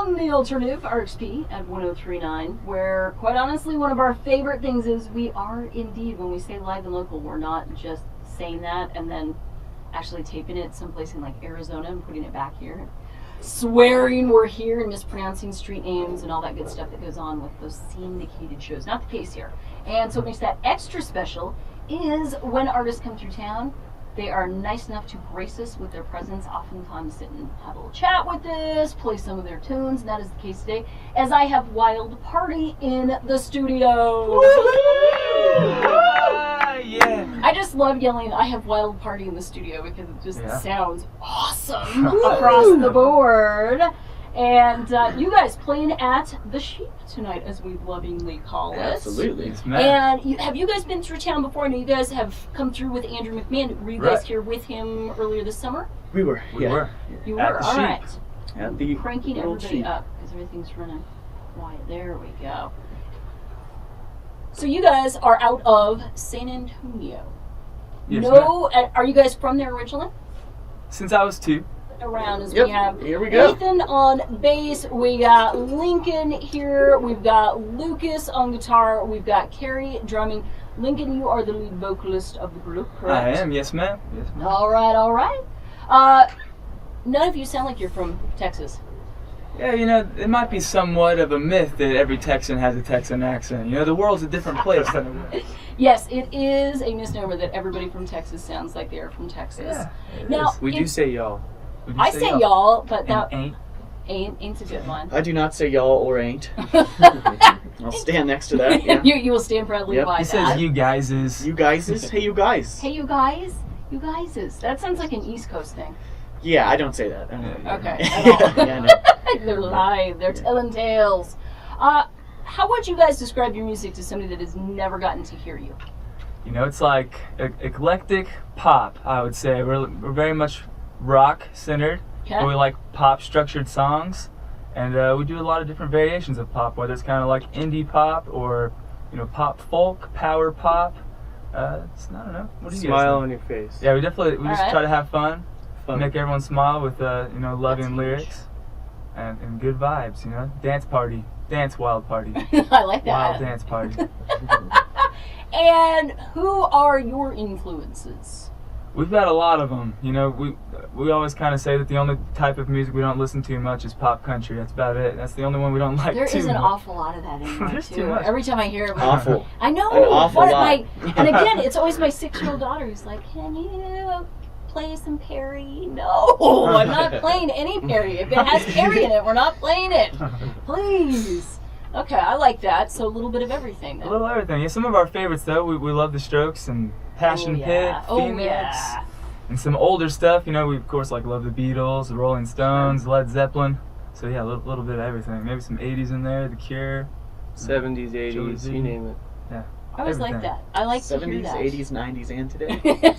on the alternative RXP at 1039, where quite honestly one of our favorite things is we are indeed, when we say live and local, we're not just saying that and then actually taping it someplace in like Arizona and putting it back here, swearing we're here and mispronouncing street names and all that good stuff that goes on with those syndicated shows. Not the case here. And so what makes that extra special is when artists come through town, they are nice enough to grace us with their presence, oftentimes sit and have a little chat with us, play some of their tunes, and that is the case today, as I have Wild Party in the studio. Yeah. I just love yelling, I have Wild Party in the studio, because it just sounds awesome across the board. And you guys playing at The Sheep tonight, as we lovingly call it. Absolutely. And have you guys been through town before? I know you guys have come through with Andrew McMahon. Were you guys here with him earlier this summer? We were. We were. You At were, The all Sheep. right. At the Cranking old everybody Sheep. up, because everything's running quiet. There we go. So you guys are out of San Antonio. Yes, Are you guys from there originally? Since I was 2. Around as Yep, we have here we go. Nathan on bass, we got Lincoln here, we've got Lucas on guitar, we've got Carrie drumming. Lincoln, you are the lead vocalist of the group, correct? I am, yes ma'am. Yes, ma'am. All right. None of you sound like you're from Texas. Yeah, you know, it might be somewhat of a myth that every Texan has a Texan accent. You know, the world's a different place than it is. Yes, it is a misnomer that everybody from Texas sounds like they are from Texas. Yeah, it Now, is. We do say y'all. Would you I say y'all, but that And ain't. ain't a good one. I do not say y'all or ain't. I'll stand next to that. Yeah. you will stand proudly Yep. by He that. says you guys is. You guys is? Hey, you guys. Hey, you guys. You guys is. That sounds like an East Coast thing. Yeah, I don't say that. Okay. Yeah, no. They're lying. They're telling tales. How would you guys describe your music to somebody that has never gotten to hear you? You know, it's like eclectic pop, I would say. We're very much rock-centered. Okay. But we like pop-structured songs. And we do a lot of different variations of pop, whether it's kind of like indie pop or, you know, pop folk, power pop. I don't know. What do you guys Smile think? on your face. Yeah, we just Alright. try to have fun, Fun. make everyone smile with you know, loving That's huge. lyrics and good vibes, you know. Dance party, dance wild party, I like that. wild dance party. And who are your influences? We've got a lot of them, you know. We always kind of say that the only type of music we don't listen to much is pop country. That's about it. That's the only one we don't like There too is an much. awful lot of that anymore, There's too. too much. Every time I hear it, Awful. I know. An awful What lot. and again, it's always my 6-year-old daughter who's like, "Can you play some Perry?" No, I'm not playing any Perry. If it has Perry in it, we're not playing it. Please. Okay, I like that. So a little bit of everything. A Then. little everything. Yeah, some of our favorites though. We love the Strokes and Passion Pit, Phoenix, and some older stuff. You know, we of course like love the Beatles, the Rolling Stones, Led Zeppelin. So yeah, a little bit of everything. Maybe some 80s in there, The Cure. 70s, 80s, Josie. you name it. Yeah. I always like everything. that. I like to hear 70s, that. 80s, 90s, and today.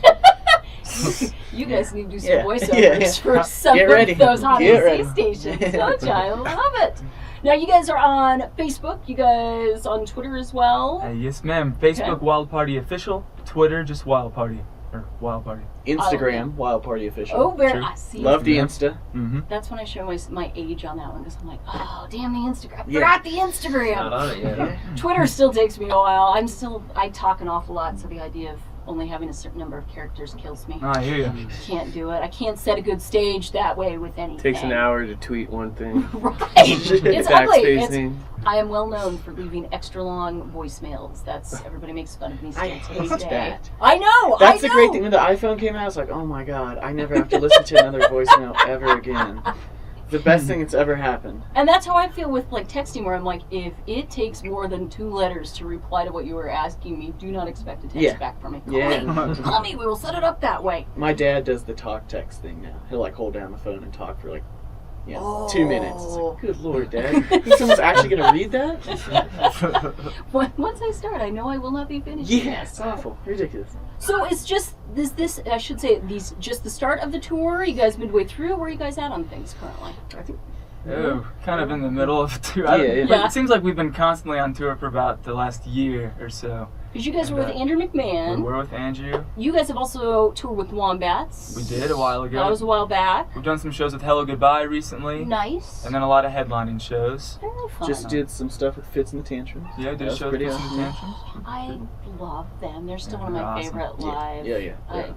You guys need to do some Yeah. voices Yeah. for some Get of ready. those hot Get AC ready. stations, don't you? I love it. Now, you guys are on Facebook. You guys on Twitter as well. Yes, ma'am. Facebook Okay. Wild Party Official. Twitter just Wild Party or Wild Party. Instagram, Wild Party Official. Oh, very. True. I see. Love the Yeah. Insta. Mm-hmm. That's when I show my age on that one because I'm like, oh, damn the Instagram. I Yeah. forgot the Instagram. Not on it yet. Twitter still takes me a while. I talk an awful lot, so the idea of only having a certain number of characters kills me. I hear you. Can't do it. I can't set a good stage that way with anything. Takes an hour to tweet one thing. Right. It's ugly. Backspace thing. I am well known for leaving extra long voicemails. Everybody makes fun of me still I to this hate day. that. I know. That's I the great know. thing. When the iPhone came out, I was like, oh my god, I never have to listen to another voicemail ever again. The best thing that's ever happened. And that's how I feel with like texting, where I'm like, if it takes more than 2 letters to reply to what you were asking me, do not expect a text Yeah. back from me. Yeah. Call me. We will set it up that way. My dad does the talk text thing now. He'll like hold down the phone and talk for like, 2 minutes. It's like, good lord, Dad. Think someone's actually gonna read that? Once I start, I know I will not be finished. Yeah, it's awful, ridiculous. So it's just this. I should say these just the start of the tour. You guys midway through. Where are you guys at on things currently? I think Oh, kind of in the middle of two. Yeah. It seems like we've been constantly on tour for about the last year or so. Because you guys were with Andrew McMahon. We were with Andrew. You guys have also toured with Wombats. We did a while ago. That was a while back. We've done some shows with Hello Goodbye recently. Nice. And then a lot of headlining shows. Very fun. Just did some stuff with Fits and the Tantrums. Yeah, did a show with pretty Fits and awesome. Tantrums. I love them. They're still Yeah, one of my they're awesome. favorite live. Yeah. I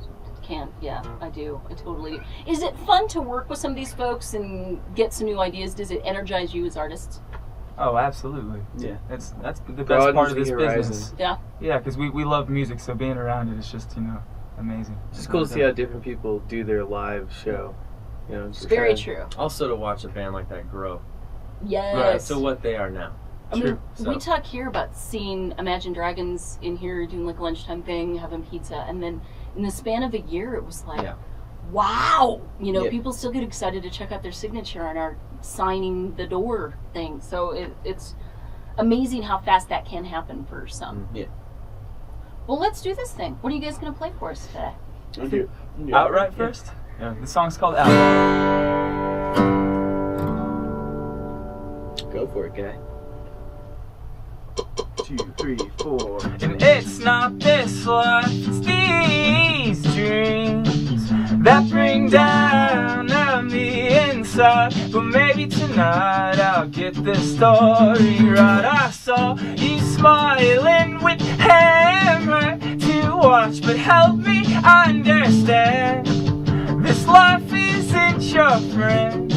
can't. Yeah, I do. I totally. Is it fun to work with some of these folks and get some new ideas? Does it energize you as artists? Oh, absolutely. Yeah. That's the best Broadens part of the this horizon. business. Yeah. Yeah, because we love music, so being around it is just, amazing. It's just cool to see how different people do their live show. It's very true. Also to watch a band like that grow. Yes. To what they are now. I mean, True. we talk here about seeing Imagine Dragons in here doing like a lunchtime thing, having pizza, and then in the span of a year, it was like, Yeah. wow! Yeah. People still get excited to check out their signature on our signing the door thing. So it's amazing how fast that can happen for some. Yeah. Well, let's do this thing. What are you guys going to play for us today? Outright first? Yeah. The song's called Outright. Go for it, guy. 2, 3, 4. And it's not this life, it's these dreams that bring down on the inside. But maybe tonight I'll get this story right. I saw you smiling with hammer to watch, but help me understand. This life isn't your friend.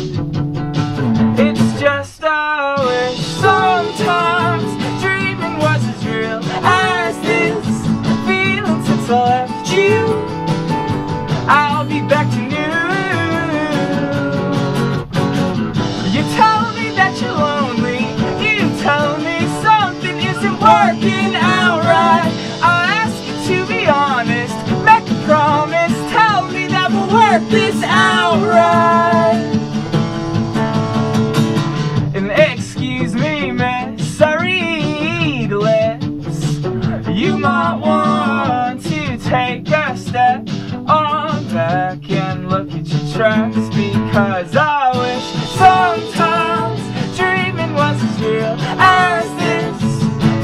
It's just a wish. Sometimes dreaming was as real as this feeling since I left you. I'll be back to new. You tell me that you're lonely. You tell me something isn't working out right. I'll ask you to be honest. Make a promise. Tell me that we'll work this out right. And excuse me, miss, I read lips. You might want to take a step on back and look at your tracks, because I wish sometimes dreaming was as real as this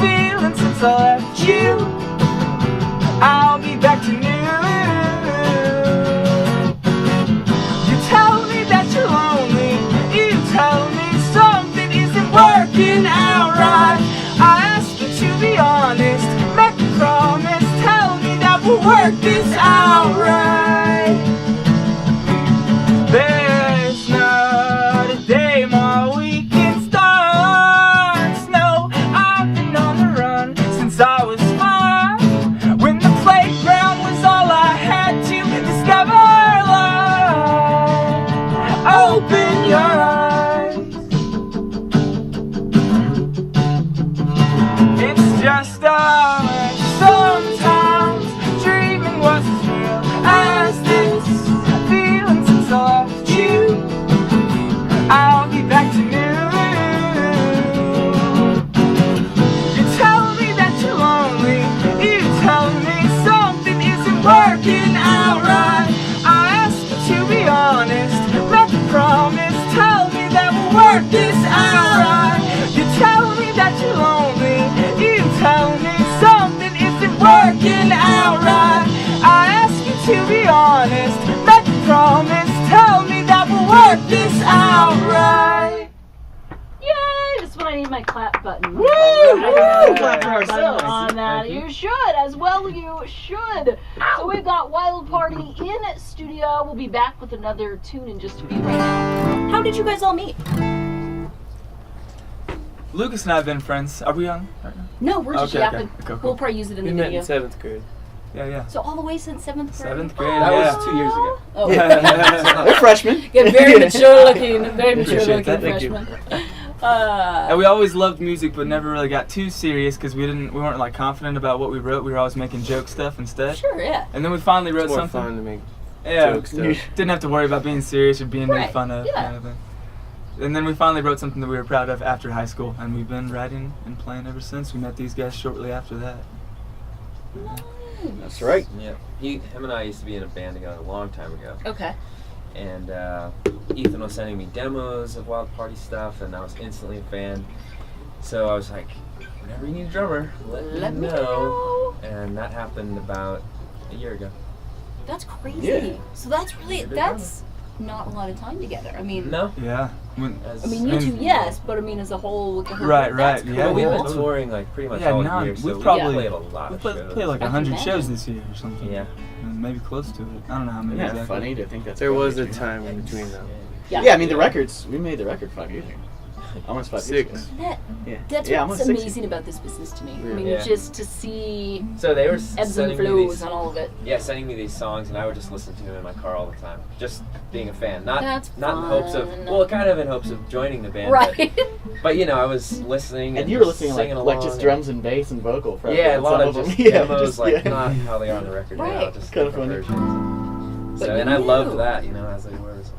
feeling since I left you. I'll be back to new. You tell me that you're lonely. You tell me something isn't working out right. I ask you to be honest. Make a promise. Tell me that we'll work this out right. There's not a day my weekend starts. No, I've been on the run since I was 5. When the playground was all I had to discover life. Open your eyes. It's just a wish. Sometimes dreaming was as real as this feeling since I left you. I'll be back to new. You tell me that you're lonely. You tell me something isn't working out right. I ask you to be honest. Make a promise. Tell me that we'll work this out right. You tell me that you're lonely. You tell me something isn't working out right. I ask you to be honest. Make a promise. Tell me that we'll work this out right. Yay! This is when I need my clap button. Woo! Clap for ourselves. On that. You should, as well you should. So we've got Wild Party in studio. We'll be back with another tune in just a few right now. How did you guys all meet? Lucas and I have been friends. Are we on right now? No, we're just Okay, okay. yapping. Cool, cool. We'll probably use it in We the met video. in 7th grade. Yeah. So all the way since 7th grade? 7th grade, That yeah. was 2 years ago. Oh, We're freshmen. yeah, very mature looking, very mature Appreciate looking that. Thank you. freshman. And we always loved music, but never really got too serious because we weren't like confident about what we wrote. We were always making joke stuff instead. Sure, yeah. And then we finally wrote It's more something. fun to make Yeah, joke stuff. didn't have to worry about being serious or being Right, made fun of. yeah. Kind of thing. And then we finally wrote something that we were proud of after high school, and we've been writing and playing ever since. We met these guys shortly after that. That's right. Yeah. Him and I used to be in a band together a long time ago. Okay. And Ethan was sending me demos of Wild Party stuff, and I was instantly a fan. So I was like, whenever you need a drummer, let me know. And that happened about a year ago. That's crazy. Yeah. So that's not a lot of time together. I mean, No. Yeah. you two, yes, but I mean, as a whole, with the whole Right, that's right, cool. Well, we've been totally. touring like pretty much Yeah, all now year, so we've we probably- played a lot We of played shows. like I can 100 imagine. shows this year or something. Yeah. Maybe close to it. I don't know how many Isn't that exactly. funny to think that's There was a probably true? time in between though. Yeah, I mean the records. We made the record 5 years ago. Almost 5 years 6. ago. That, Yeah. that's yeah, what's almost 6 amazing about this business to me. I Yeah. mean, Yeah. just to see So they were ebbs and sending me flows these, on all of it. sending me these songs, and I would just listen to them in my car all the time, just being a fan. Not That's not in hopes of, fun. well, kind of in hopes of joining the band, Right. But you know, I was listening And you were just listening singing like along just and- drums and bass and vocal. For Yeah, a lot some of them. just Yeah, demos, just- like yeah. not how they are on the record now, Right. just Kinda different funny. versions. But So, you and I loved knew. that, you know, as they were. So.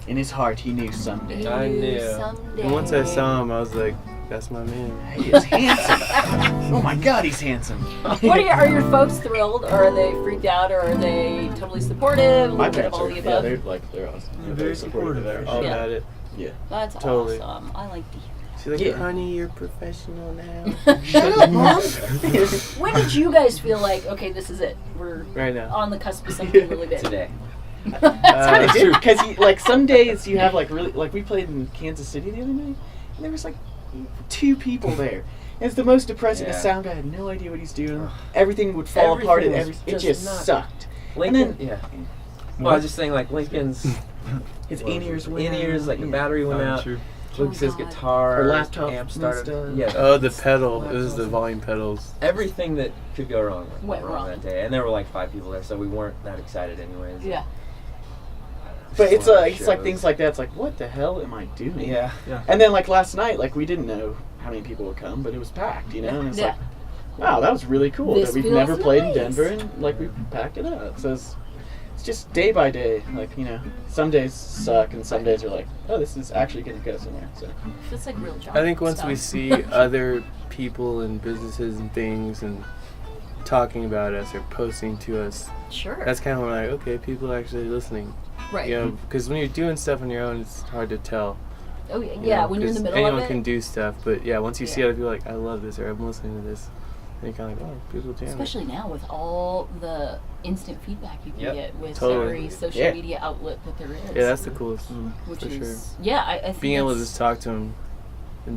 In his heart, he knew someday. I knew. Someday. And once I saw him, I was like, that's my man. He is handsome. Oh my God, he's handsome. What are your folks thrilled, or are they freaked out, or are they totally supportive? A My little bit of parents all are. the Yeah, above. they're awesome. Yeah, They're very supportive. supportive. All Yeah. about it. Yeah. That's Totally. awesome. I like to hear She's like, Yeah. honey, you're professional now. that. Shut up, Mom. When did you guys feel like, okay, this is it? We're Right now. on the cusp of something really big. Today. Kind of did because like some days you have like really like we played in Kansas City the other night and there was like 2 people there. And it's the most depressing. The Yeah. sound guy had no idea what he's doing. Everything would fall apart and Everything was it just just not- sucked. Lincoln, then- yeah. Well, I was just saying, like, Lincoln's His what was in-ears it? went in-ears, out. like the Yeah. battery went out. True. Lucas's God. guitar, Her laptop amp messed started. up. Yeah, Oh, the pedal. It was the volume pedals. everything that could go wrong Went wrong. that day, and there were like 5 people there, so we weren't that excited anyways. Yeah. But it's One of the it's like shows. things like that. It's like what the hell am I doing? Yeah. And then like last night, like we didn't know how many people would come, but it was packed. You know, and it's Yeah. like, wow, that was really cool This that we've feels never played in nice. Denver and like we packed it up. So it's just day by day. Like you know, some days suck and some days are like, oh, this is actually going to go somewhere. So It's like real job. I think once stuff. we see other people and businesses and things and talking about us or posting to us, Sure. that's kind of when we're like, okay, people are actually listening. right. You know, because when you're doing stuff on your own, it's hard to tell. Oh yeah, you yeah. know, When you're in the 'cause middle anyone of it, can do stuff, but yeah, once you see Yeah. other people like, I love this or I'm listening to this, then you're kind of like, oh, people jam it. especially now with all the instant feedback you can Yep. get with Totally. every social Yeah. media outlet that there is. Yeah, that's the coolest, which for is sure. yeah. I think Being able to it's just talk to them.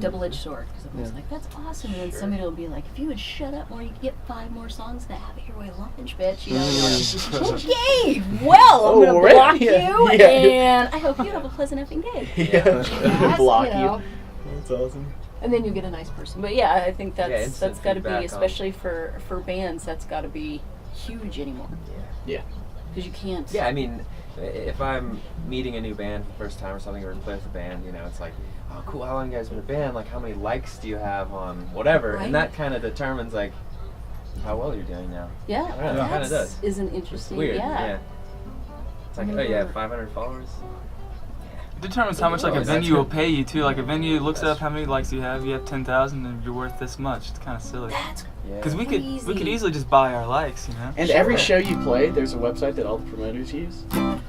double-edged sword because I'm always Yeah. like, that's awesome, and then somebody will be like, if you would shut up more, you could get 5 more songs that have it your way lunch, bitch. You know, and you're like, okay, well, I'm Oh, gonna right. block Yeah. you, Yeah. and I hope you have a pleasant effing day. yeah, block you you. know. That's awesome. And then you get a nice person. But yeah, I think Yeah, that's instant got to be, feedback on- especially for bands, that's got to be huge anymore. Yeah. Because you can't. Yeah, I mean, if I'm meeting a new band for the first time or something, or play with a band, you know, it's like, oh, cool, how long you guys been a band? Like, how many likes do you have on whatever? Right. And that kind of determines, like, how well you're doing now. Yeah, I don't know, it kinda that's does. is an It's interesting. weird. Yeah. It's like, oh, yeah, 500 followers? It determines how much like a Oh, that's venue will good. pay you too. Like a venue looks That's up how many likes you have 10,000, and you're worth this much. It's kind of silly. That's Yeah. Because we could crazy. easily just buy our likes, you know. And every show you play, there's a website that all the promoters use.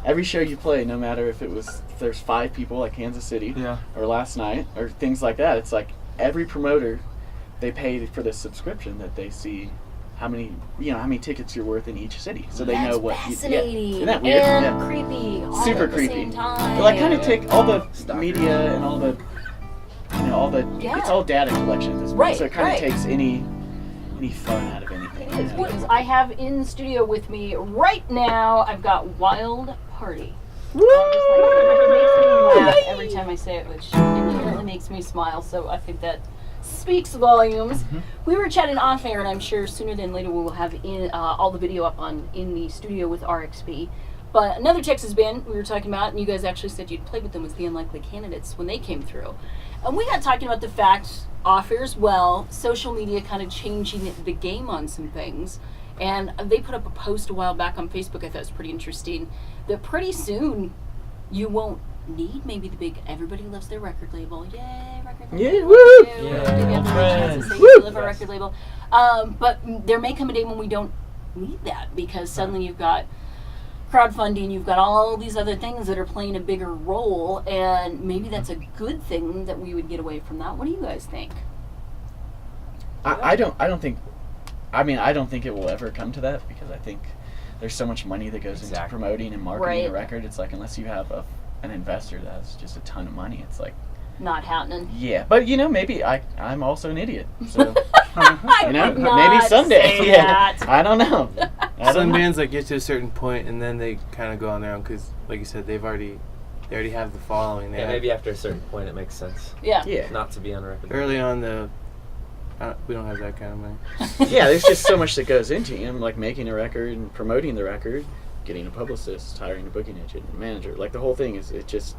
Every show you play, no matter if there's 5 people like Kansas City Yeah. or last night or things like that, it's like every promoter, they pay for this subscription that they see how many tickets you're worth in each city, so they That's know what. fascinating. Isn't that weird? And Yeah. creepy. All Super at the creepy. Same time. They like kind of take all the Stalker. media and all the, Yeah. it's all data collection at this point. Right, So it kind of right. takes any fun out of anything. It is. What is I have in studio with me right now? I've got Wild Party. Woo! It makes me laugh every time I say it, which inherently makes me smile. So I think that speaks volumes. We were chatting off air, and I'm sure sooner than later we will have in all the video up in the studio with RXP. But another Texas band we were talking about, and you guys actually said you'd played with them, was the Unlikely Candidates when they came through. And we got talking about the fact, off air as well, social media kind of changing the game on some things. And they put up a post a while back on Facebook I thought was pretty interesting, that pretty soon you won't need maybe the big everybody loves their record label. Yay, record label. Yeah, woo! Give Yeah, everybody a chance to friends. say Woo! you love a record label. But there may come a day when we don't need that, because suddenly you've got crowdfunding, you've got all these other things that are playing a bigger role, and maybe that's a good thing that we would get away from that. What do you guys think? I don't think it will ever come to that, because I think there's so much money that goes into promoting and marketing a record. It's like, unless you have an investor that has just a ton of money, it's like not happening. Yeah, but maybe I'm also an idiot. So maybe someday. Yeah, I don't know. Some bands like get to a certain point and then they kind of go on their own because, like you said, they already have the following. Maybe after a certain point it makes sense. Yeah. Not to be on record. Early on, we don't have that kind of money. Yeah, there's just so much that goes into like making a record and promoting the record, getting a publicist, hiring a booking agent, and manager. Like the whole thing it just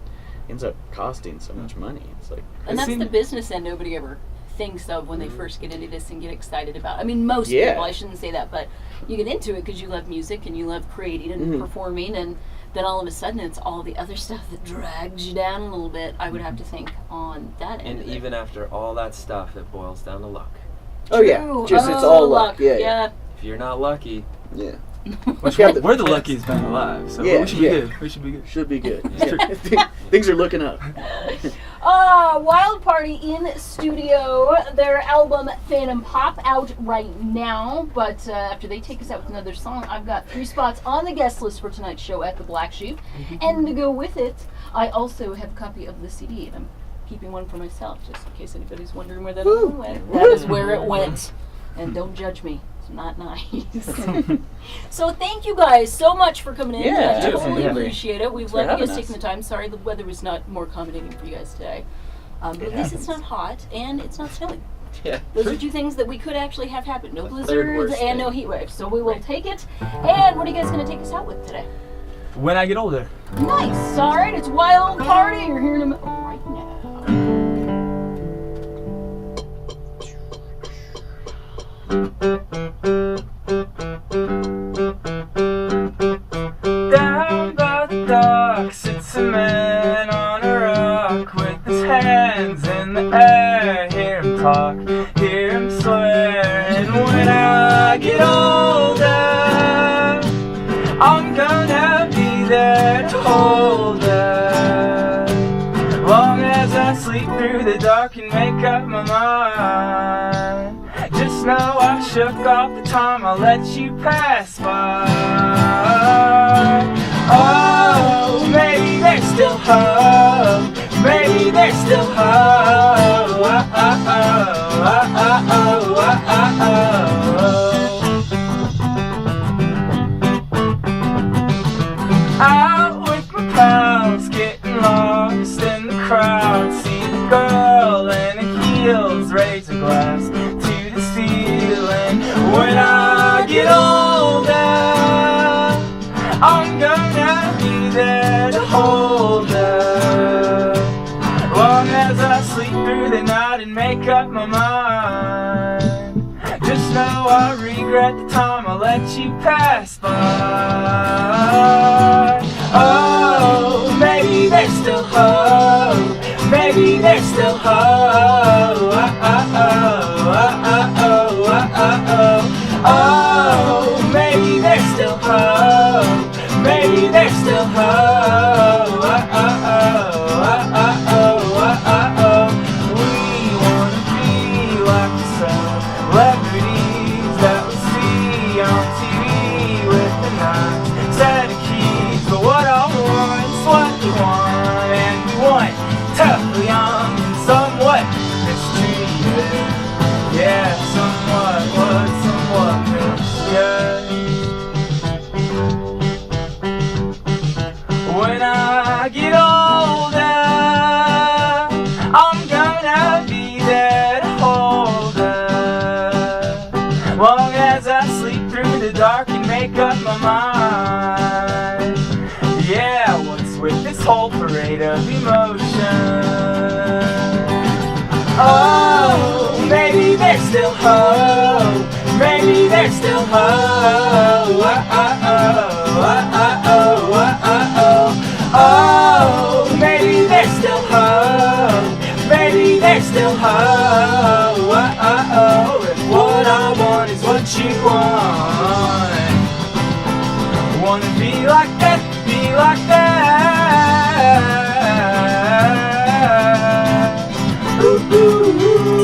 ends up costing so much money. It's like, and that's the business end nobody ever thinks of when they first get into this and get excited about. I mean, most people. I shouldn't say that, but you get into it because you love music and you love creating and performing, and then all of a sudden it's all the other stuff that drags you down a little bit. I would have to think on that end. And even after all that stuff, it boils down to luck. Oh yeah, it's all luck. Yeah. If you're not lucky, yeah. We're the luckiest band alive, so we should be good. We should be good. Should be good. Things are looking up. Wild Party in studio. Their album Phantom Pop out right now, but after they take us out with another song, I've got 3 spots on the guest list for tonight's show at the Black Sheep, and to go with it, I also have a copy of the CD, and I'm keeping one for myself, just in case anybody's wondering where that album went. That is where it went, and don't judge me. Not nice. So thank you guys so much for coming in. Yeah, I totally appreciate it. We've let you guys take the time. Sorry the weather was not more accommodating for you guys today. But at least it's not hot and it's not snowing. Yeah. Those are 2 things that we could actually have happen. No blizzards and no heat waves. So we will take it. And what are you guys going to take us out with today? When I Get Older. Nice. All right. It's Wild Party. You're hearing them right now. Down by the dock sits a man on a rock with his hands in the air. Hear him talk, hear him swear. And when I get older, I'm gonna be there to hold her, long as I sleep through the dark and make up my mind. Just know I shook off the time I let you pass by. Oh, maybe there's still hope. Maybe there's still hope. Oh, oh, oh, oh, oh, oh, oh. Out with my pals, getting lost in the crowd. See the girl in her heels raise a glass to the ceiling. When I get older, I'm gonna be there to hold her, long as I sleep through the night and make up my mind. Just know I regret the time I let you pass by. Oh, maybe there's still hope. Maybe there's still hope. Oh, oh, oh, oh, oh, oh, oh. Oh, maybe there's still hope. Maybe there's still hope. Oh, oh, oh, oh, oh, oh, oh, oh. We wanna be like the celebrities that we see on TV with the nice set of keys. But what I want is what we want, and we want tough, young, and somewhat mistreated. Yeah, somewhat was, somewhat mistreated. When I get older, I'm gonna be there to hold her, long as I sleep through the dark and make up my mind. Yeah, what's with this whole parade of emotion? Oh, maybe there's still hope. Maybe there's still hope. Oh, oh, oh, oh, oh, oh, oh. Oh, maybe there's still hope. Maybe there's still hope. Oh, oh, oh. If what I want is what you want, wanna be like that, be like that. Ooh, ooh, ooh.